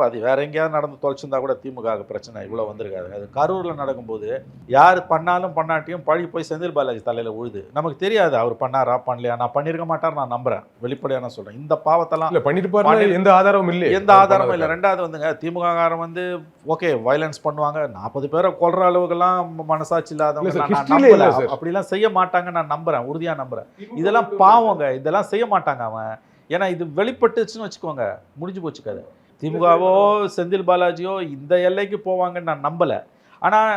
அது வேற எங்கேயாவது நடந்து தொலைச்சிருந்தா கூட திமுக பிரச்சனை இவ்வளோ வந்திருக்காது. அது கரூரில் நடக்கும்போது யார் பண்ணாலும் பண்ணாட்டியும் பழி போய் செந்தில் பாலாஜி தலையில் உழுது. நமக்கு தெரியாது அவர் பண்ணாரா பண்ணலையா. நான் பண்ணியிருக்க மாட்டார் நான் நம்புறேன். வெளிப்படையாக நான் சொல்கிறேன். இந்த பாவத்தெல்லாம் பண்ணிட்டு எந்த ஆதாரமும் இல்லை, எந்த ஆதாரமும் இல்லை. ரெண்டாவது வந்துங்க திமுக காரன் வந்து ஓகே வயலன்ஸ் பண்ணுவாங்க, 40 பேரை கொல்ற அளவுக்குலாம் மனசாட்சி இல்லாதவங்க அப்படிலாம் செய்ய மாட்டாங்க. நான் நம்புறேன், உறுதியாக நம்புறேன். இதெல்லாம் பாவங்க, இதெல்லாம் செய்ய மாட்டாங்க அவன். ஏன்னா இது வெளிப்பட்டுச்சுன்னு வச்சுக்கோங்க, முடிஞ்சு போச்சு கதை. திமுகவோ செந்தில் பாலாஜியோ இந்த எல்லைக்கு போவாங்கன்னு நான் நம்பலை. ஆனால்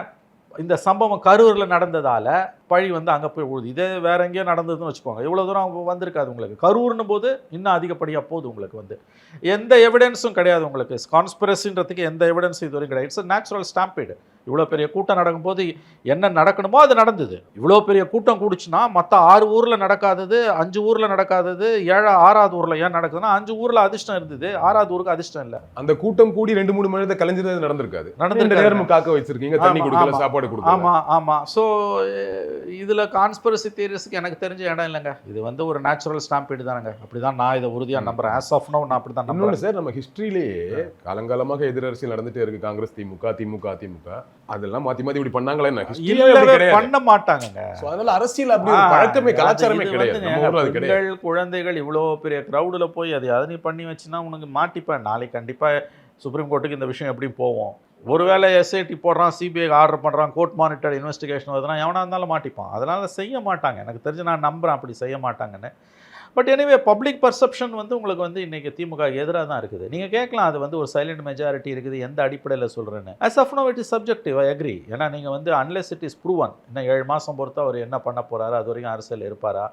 இந்த சம்பவம் கரூரில் நடந்ததால் பழி வந்து அங்கே போய் உழுது. இதே வேற எங்கேயோ நடந்ததுன்னு வச்சுக்கோங்க, இவ்வளோ தூரம் வந்திருக்காது உங்களுக்கு. கரூர்னு போது இன்னும் அதிகப்படியாக போகுது உங்களுக்கு. வந்து எந்த எவிடன்ஸும் கிடையாது உங்களுக்கு. கான்ஸ்பிரசின்றதுக்கு எந்த எவிடன்ஸும் இதுவரைக்கும் கிடையாது. It's natural stampede. இவ்வளோ பெரிய கூட்டம் நடக்கும்போது என்ன நடக்கணுமோ அது நடந்தது. இவ்வளோ பெரிய கூட்டம் கூடுச்சுன்னா மற்ற 6 ஊரில் நடக்காதது 5 ஊரில் நடக்காதது 6வது ஊரில் ஏன் நடக்குதுன்னா 5 ஊரில் அதிர்ஷ்டம் இருந்தது, 6வது ஊருக்கு அதிர்ஷ்டம் இல்லை. அந்த கூட்டம் கூடி 2-3 மணி நேரத்தை கலைஞ்சது நடந்திருக்காது. நேரம் காக்க வச்சிருக்கீங்க, தண்ணி கொடுக்கல, சாப்பாடு கொடுக்கல. ஆமாம் ஆமாம். ஸோ இதில் கான்ஸ்பிரசி தியரிஸ்க்கு எனக்கு தெரிஞ்ச இடம் இல்லைங்க. இது வந்து ஒரு நேச்சுரல் ஸ்டாம்பீடு தானங்க. அப்படி தான் நான் இதை உறுதியாக நம்புறேன். ஆஸ் ஆஃப் நவ் நான் அப்படி தான் நம்புறேன் சார். நம்ம ஹிஸ்ட்ரியிலேயே காலங்காலமாக எதிரரசியல் நடந்துட்டே இருக்கு. காங்கிரஸ் திமுக அதெல்லாம் மாத்தி மாத்தி இப்படி பண்ணாங்களே பண்ண மாட்டாங்க. அதனால அரசியல் அப்படி ஒரு பழக்கமே கலாச்சாரமே கிடையாது. பெண்கள் குழந்தைகள் இவ்வளோ பெரிய கிரௌடில் போய் அதை நீ பண்ணி வச்சுன்னா உனக்கு மாட்டிப்பேன். நாளைக்கு கண்டிப்பாக சுப்ரீம் கோர்ட்டுக்கு இந்த விஷயம் எப்படி போவோம். ஒருவேளை எஸ்ஐடி போடுறான், சிபிஐ ஆர்டர் பண்ணுறான், கோர்ட் மானிட்டர் இன்வெஸ்டிகேஷன் வருதுன்னா எவனா இருந்தாலும் மாட்டிப்பான். அதனால் செய்ய மாட்டாங்க. எனக்கு தெரிஞ்சு நான் நம்புகிறேன் அப்படி செய்ய மாட்டாங்கன்னு. பட் எனிவே பப்ளிக் பர்செப்ஷன் வந்து உங்களுக்கு வந்து இன்றைக்கி திமுக எதிராக தான் இருக்குது. நீங்கள் கேட்கலாம் அது வந்து ஒரு சைலண்ட் மெஜாரிட்டி இருக்குது, எந்த அடிப்படையில் சொல்கிறேன்னு. as of now it is subjective, I agree. ஏன்னா நீங்கள் வந்து unless it is proven இன்னும் 7 மாதம் பொறுத்து அவர் என்ன பண்ண போகிறாரு, அது வரைக்கும் அரசியல் இருப்பாரா,